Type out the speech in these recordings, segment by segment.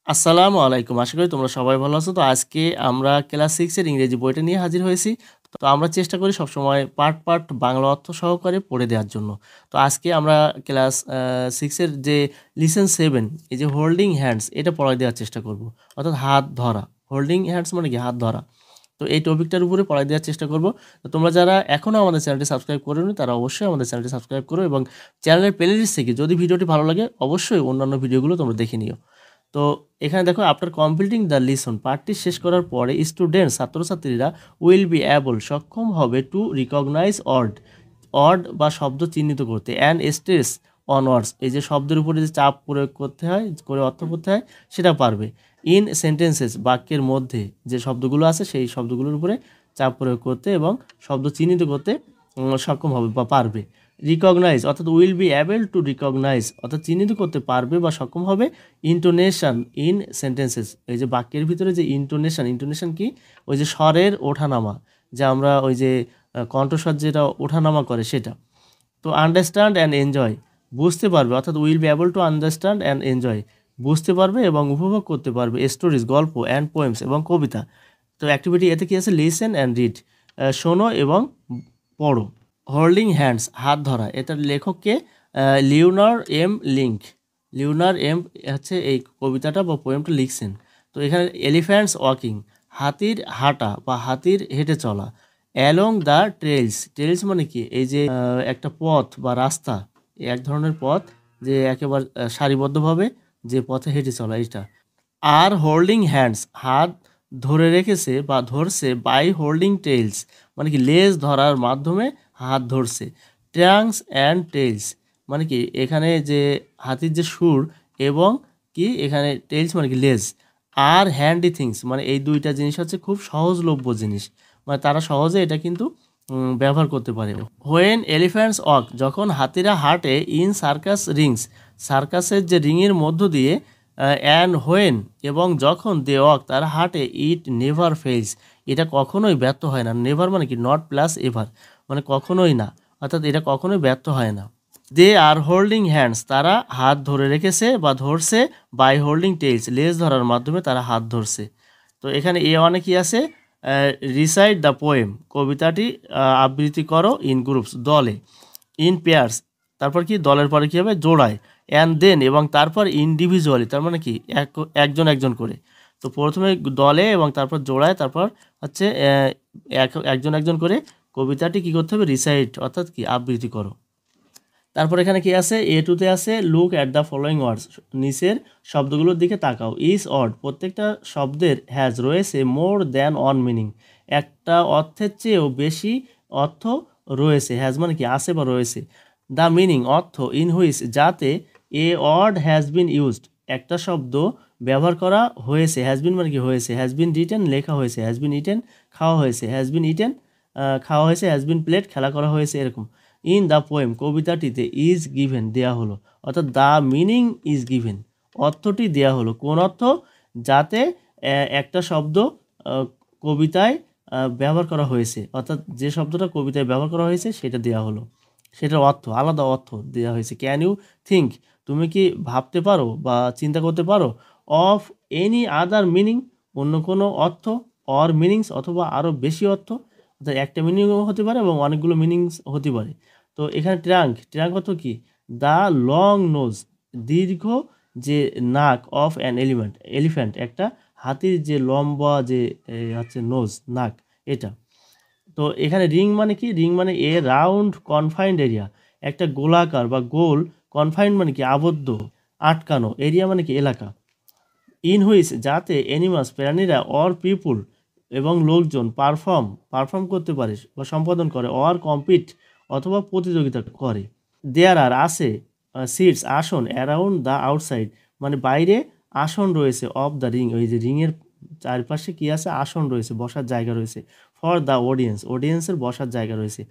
আসসালামু আলাইকুম। আশা করি তোমরা সবাই ভালো আছো। তো আজকে আমরা ক্লাস 6 এর ইংরেজি বইটা নিয়ে হাজির হয়েছি। তো আমরা চেষ্টা করি সবসময় পার্ট বাংলা অর্থ সহকারে পড়ে দেওয়ার জন্য। তো আজকে আমরা ক্লাস 6 এর যে লিসেন 7 এই যে হোল্ডিং হ্যান্ডস এটা পড়ায় দেওয়ার চেষ্টা করব। অর্থাৎ হাত ধরা। হোল্ডিং হ্যান্ডস মানে কি হাত ধরা। তো এই টপিকটার উপরে পড়ায় দেওয়ার চেষ্টা করব। তো তোমরা যারা এখনও আমাদের চ্যানেলটি সাবস্ক্রাইব করোনি তারা অবশ্যই আমাদের চ্যানেলটি সাবস্ক্রাইব করো এবং চ্যানেলের প্লেলিস্ট থেকে যদি ভিডিওটি ভালো লাগে অবশ্যই অন্যান্য ভিডিওগুলো তোমরা দেখে নিও। তো এখানে দেখো আফটার কমপ্লিটিং দ্য লিসন পার্টটি শেষ করার পরে স্টুডেন্ট ছাত্রছাত্রীরা উইল বি অ্যাবল সক্ষম হবে টু রিকগনাইজ অড বা শব্দ চিহ্নিত করতে অ্যান্ড স্ট্রেস অন ওয়ার্ডস এই যে শব্দের উপরে যে চাপ প্রয়োগ করতে হয় করে অর্থ করতে হয় সেটা পারবে। ইন সেন্টেন্সেস বাক্যের মধ্যে যে শব্দগুলো আছে সেই শব্দগুলোর উপরে চাপ প্রয়োগ করতে এবং শব্দ চিহ্নিত করতে সক্ষম হবে বা পারবে। রিকগনাইজ অর্থাৎ will be able to recognise অর্থাৎ চিহ্নিত করতে পারবে বা সক্ষম হবে ইন্টোনেশন ইন সেন্টেন্সেস এই যে বাক্যের ভিতরে যে ইন্টোনেশন কি ওই যে স্বরের ওঠানামা যে আমরা ওই যে কণ্ঠস্বর যেটা ওঠানামা করে সেটা। তো আন্ডারস্ট্যান্ড অ্যান্ড এনজয় বুঝতে পারবে অর্থাৎ will be able to understand and enjoy বুঝতে পারবে এবং উপভোগ করতে পারবে স্টোরিজ গল্প অ্যান্ড পোয়েমস এবং কবিতা। তো অ্যাক্টিভিটি এতে কি আছে লিসেন অ্যান্ড রিড শোনো এবং পড়ো। হোল্ডিং হ্যান্ডস হাত ধরা এটার লেখককে Leonard M Link Leonard M হচ্ছে এই কবিতাটা বা পোয়েমটা লিখছেন। তো এখানে এলিফ্যান্টস ওয়াকিং হাতির হাঁটা বা হাতির হেঁটে চলা অ্যালং দ্য ট্রেলস মানে কি এই যে একটা পথ বা রাস্তা এক ধরনের পথ যে একেবারে সারিবদ্ধভাবে যে পথে হেঁটে চলা এটা। আর হোল্ডিং হ্যান্ডস হাত ধরে রেখেছে বা ধরছে বাই হোল্ডিং টেইলস মানে কি লেজ ধরার মাধ্যমে হাত ধরছে। ট্রাঙ্কস অ্যান্ড টেইলস মানে কি এখানে যে হাতির যে সুর এবং কি এখানে টেইলস মানে কি লেজ। আর হ্যান্ডি থিংস মানে এই দুইটা জিনিস হচ্ছে খুব সহজলভ্য জিনিস মানে তারা সহজে এটা কিন্তু ব্যবহার করতে পারে। হোয়েন এলিফ্যান্টস ওয়াক যখন হাতিরা হাঁটে ইন সার্কাস রিংস সার্কাসের যে রিংয়ের মধ্য দিয়ে অ্যান্ড হোয়েন এবং যখন দে ওয়াক তারা হাঁটে ইট নেভার ফেইলস এটা কখনোই ব্যর্থ হয় না। নেভার মানে কি নট প্লাস এভার মানে কখনোই না অর্থাৎ এটা কখনোই ব্যর্থ হয় না। দে আর হোল্ডিং হ্যান্ডস তারা হাত ধরে রেখেছে বা ধরছে বাই হোল্ডিং টেইলস লেজ ধরার মাধ্যমে তারা হাত ধরছে। তো এখানে এ অনেক কি আছে রিসাইট দ্য পোয়েম কবিতাটি আবৃত্তি করো ইন গ্রুপস দলে ইন পেয়ার্স তারপর কি দলের পরে কী হবে জোড়ায় অ্যান্ড দেন এবং তারপর ইন্ডিভিজুয়ালি তার মানে কি একজন একজন করে। তো প্রথমে দলে এবং তারপর জোড়ায় তারপর হচ্ছে একজন একজন করে কবিতাটি কি করতে হবে রিসাইট অর্থাৎ কি আবৃত্তি করো। তারপর এখানে কি আছে এ টুতে আছে look at the following words নিচের শব্দগুলোর দিকে তাকাও ইস ওয়ার্ড প্রত্যেকটা শব্দের হ্যাজ রয়েছে মোর দ্যান অন মিনিং একটা অর্থের চেয়েও বেশি অর্থ রয়েছে হ্যাজ মানে কি আছে বা রয়েছে। দ্য মিনিং অর্থ ইন হুইচ যাতে a word has been used একটা শব্দ ব্যবহার করা হয়েছে হ্যাজ বিন মানে কি হয়েছে হ্যাজ বিন রিটেন লেখা হয়েছে হ্যাজ বিন ইটেন খাওয়া হয়েছে হ্যাজ বিন ইটেন খাওয়া হয়েছে হ্যাজ বিন প্লেট খেলা করা হয়েছে এরকম। ইন দ্য পোয়েম কবিতাটিতে ইজ গিভেন দেয়া হলো অর্থাৎ দ্য মিনিং ইজ গিভেন অর্থটি দেয়া হলো কোন অর্থ যাতে একটা শব্দ কবিতায় ব্যবহার করা হয়েছে অর্থাৎ যে শব্দটা কবিতায় ব্যবহার করা হয়েছে সেটা দেয়া হলো সেটার অর্থ আলাদা অর্থ দেওয়া হয়েছে। ক্যান ইউ থিঙ্ক তুমি কি ভাবতে পারো বা চিন্তা করতে পারো অফ এনি আদার মিনিং অন্য কোনো অর্থ অর মিনিংস অথবা আরও বেশি অর্থ অর্থাৎ একটা মিনিংও হতে পারে এবং অনেকগুলো মিনিংস হতে পারে। তো এখানে ট্রাঙ্ক অর্থ কি দ্য লং নোজ দীর্ঘ যে নাক অফ অ্যান এলিফ্যান্ট একটা হাতির যে লম্বা যে হচ্ছে নোজ নাক এটা। তো এখানে রিং মানে কি রিং মানে এ রাউন্ড কনফাইন্ড এরিয়া একটা গোলাকার বা গোল কনফাইন্ড মানে কি আবদ্ধ আটকানো এরিয়া মানে কি এলাকা। ইন হুইচ যাতে অ্যানিমালস প্রাণীরা অর পিপুল এবং লোকজন পারফর্ম করতে পারে বা সম্পাদন করে অর কম্পিট অথবা প্রতিযোগিতা করে। দেয়ার আর আছে সিটস আসন অ্যারাউন্ড দ্য আউটসাইড মানে বাইরে আসন রয়েছে অফ দ্য রিং ওই যে রিংয়ের চারপাশে কি আছে আসন রয়েছে বসার জায়গা রয়েছে ফর দ্য অডিয়েন্সের বসার জায়গা রয়েছে।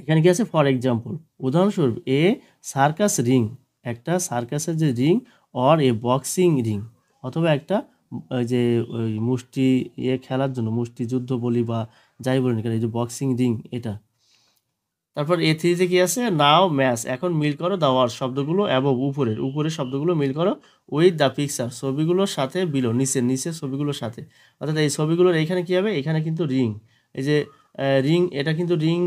এখানে কি আছে ফর এক্সাম্পল উদাহরণস্বরূপ এ সার্কাস রিং একটা সার্কাসের যে ring or a boxing ring অথবা একটা ওই যে ওই মুষ্টি খেলার জন্য মুষ্টিযুদ্ধ বলি বা যাই বলি না কেন এই যে বক্সিং রিং এটা। তারপর A3-তে কি আছে? নাও ম্যাচ। এখন মিল করো দ্য ওয়ার্ডস শব্দগুলো অ্যাবভ উপরের শব্দগুলো মিল করো উইথ দ্য পিকচার ছবিগুলোর সাথে বিলো নিচের ছবিগুলোর সাথে। অর্থাৎ এই ছবিগুলোর এইখানে কি হবে? এখানে কিন্তু রিং। এই যে রিং, এটা কিন্তু রিং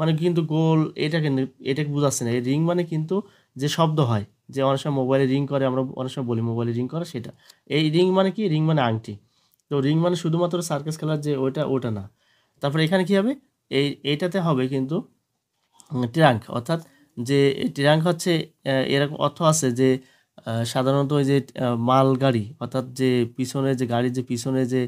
মানে কিন্তু গোল, এটাকে বোঝাচ্ছে না। এই রিং মানে কিন্তু যে শব্দ হয়, যে অনেক সময় মোবাইলে রিং করে, আমরা অনেক সময় বলি মোবাইলে রিং করে, সেটা। এই রিং মানে কি? রিং মানে আংটি। তো রিং মানে শুধুমাত্র সার্কাস খেলার যে ওটা না। তারপরে এখানে কি হবে? এইটাতে হবে কিন্তু ট্রাঙ্ক, অর্থাৎ যে ট্রাঙ্ক হচ্ছে এরকম অর্থ আছে যে সাধারণত ওই যে মালগাড়ি, অর্থাৎ যে পিছনে যে গাড়ির যে পিছনে যে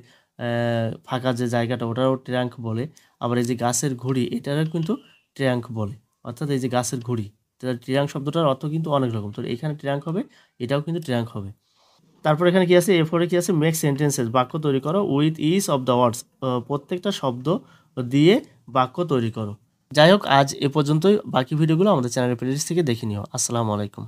ফাঁকা যে জায়গাটা, ওটাও ট্রাঙ্ক বলে। আবার এই যে গাছের ঘুড়ি, এটারও কিন্তু ট্রাঙ্ক বলে। অর্থাৎ এই যে গাছের ঘুড়ি, ট্রাঙ্ক শব্দটার অর্থ কিন্তু অনেক রকম। তো এখানে ট্রাঙ্ক হবে, এটাও কিন্তু ট্রাঙ্ক হবে। তারপর এখানে কি আছে? A4-এ কি আছে? মেক সেন্টেন্সেস, বাক্য তৈরি করো with each of the words, প্রত্যেকটা শব্দ দিয়ে বাক্য তৈরি করো। যাই হোক, আজ এ পর্যন্তই। বাকি ভিডিওগুলো আমাদের চ্যানেলের প্লেলিস্ট থেকে দেখে নিও। আসসালামু আলাইকুম।